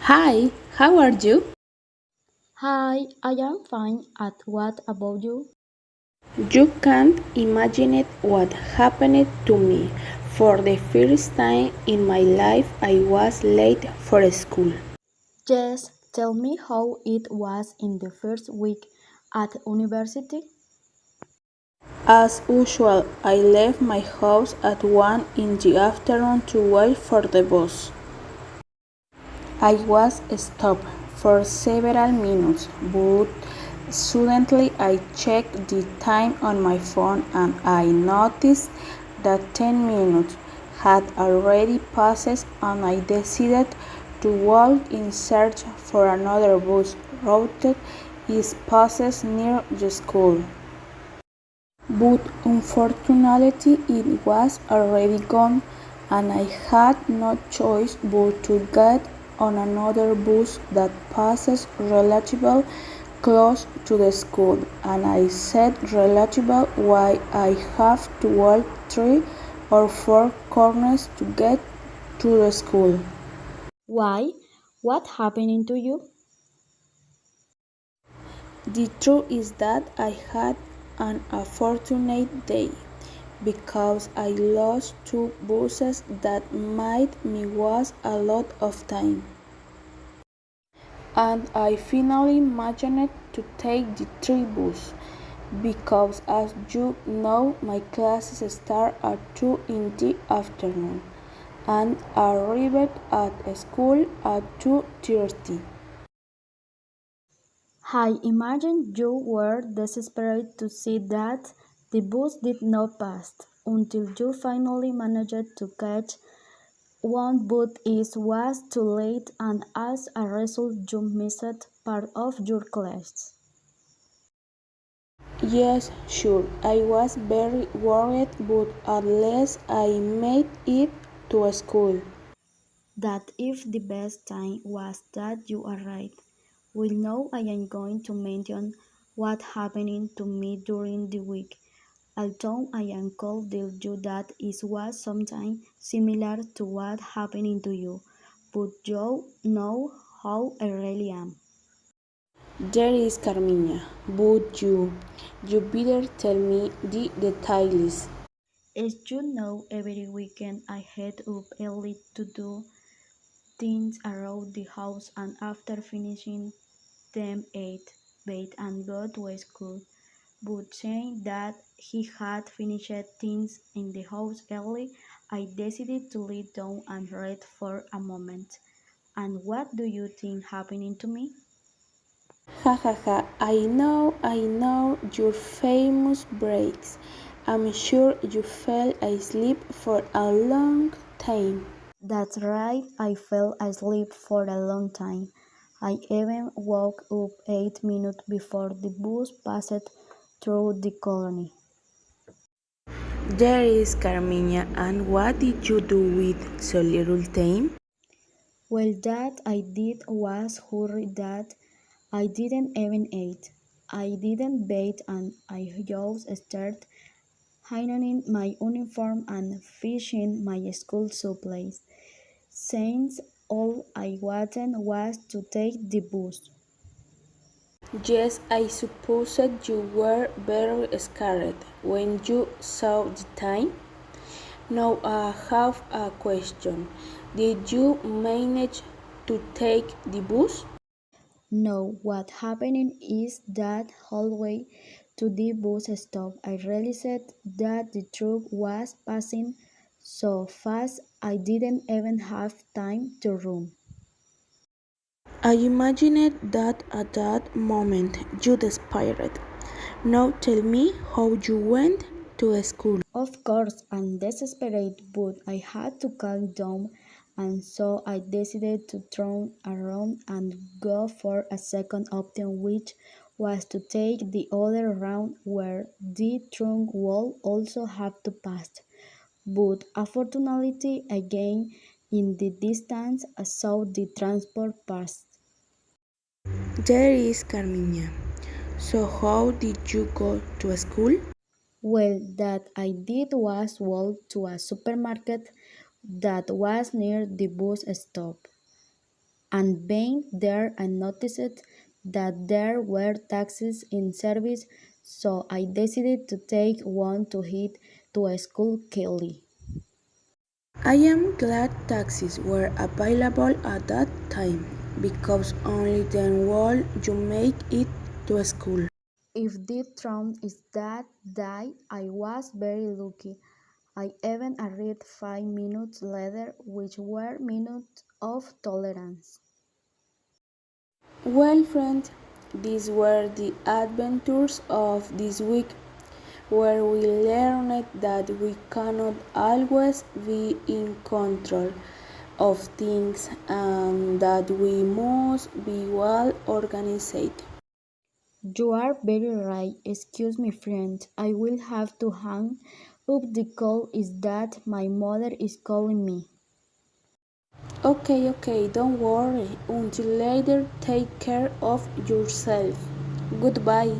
Hi, how are you? Hi, I am fine. At what about you? You can't imagine it what happened to me. For the first time in my life, I was late for school. Yes, tell me how it was in the first week at university. As usual, I left my house at 1 in the afternoon to wait for the bus. I was stopped for several minutes, but suddenly I checked the time on my phone and I noticed that 10 minutes had already passed and I decided to walk in search for another bus route is passes near the school. But unfortunately it was already gone and I had no choice but to get on another bus that passes relatively close to the school, and I said relatively why I have to walk 3 or 4 corners to get to the school. Why? What happened to you? The truth is that I had an unfortunate day because I lost two buses that made me waste a lot of time. And I finally managed to take the three bus because as you know my classes start at 2 in the afternoon and arrived at school at 2:30. I imagine you were desperate to see that the bus did not pass until you finally managed to catch one but it was too late and as a result you missed part of your class. Yes, sure. I was very worried, but at least I made it to school. That if the best time was that you arrived. Well, now I am going to mention what happened to me during the week. Although I am could tell you that it was something similar to what happened to you, but you know how I really am. There is Carmiña, but you better tell me the details. As you know, every weekend I head up early to do things around the house and after finishing them ate, bathe and go to school. But saying that he had finished things in the house early, I decided to lie down and read for a moment. And what do you think happened to me? Ha ha ha, I know your famous breaks. I'm sure you fell asleep for a long time. That's right, I fell asleep for a long time. I even woke up 8 minutes before the bus passed through the colony. There is Carmiña, and what did you do with so little time? Well, that I did was hurry that I didn't even eat. I didn't bathe and I just started ironing my uniform and fishing my school supplies, since all I wanted was to take the bus. Yes, I suppose you were very scared when you saw the time. Now I have a question. Did you manage to take the bus? No, what happened is that hallway to the bus stop I realized that the truck was passing so fast I didn't even have time to run. I imagined that at that moment you despaired. Now tell me how you went to school. Of course, I'm desperate, but I had to calm down, and so I decided to turn around and go for a second option, which was to take the other route where the trunk wall also have to pass. But unfortunately, again, in the distance, I saw the transport pass. There is Carmiña. So how did you go to school? Well, that I did was walk to a supermarket that was near the bus stop. and being there I noticed that there were taxis in service, so I decided to take one to head to a school Kelly. I am glad taxis were available at that time because only then would you make it to school. If the truth is that day I was very lucky. I even arrived 5 minutes later, which were minutes of tolerance. Well, friend, these were the adventures of this week, where we learned that we cannot always be in control of things and that we must be well organized. You are very right. Excuse me, friend. I will have to hang up the call. Is that my mother is calling me? Okay, don't worry. Until later, take care of yourself. Goodbye.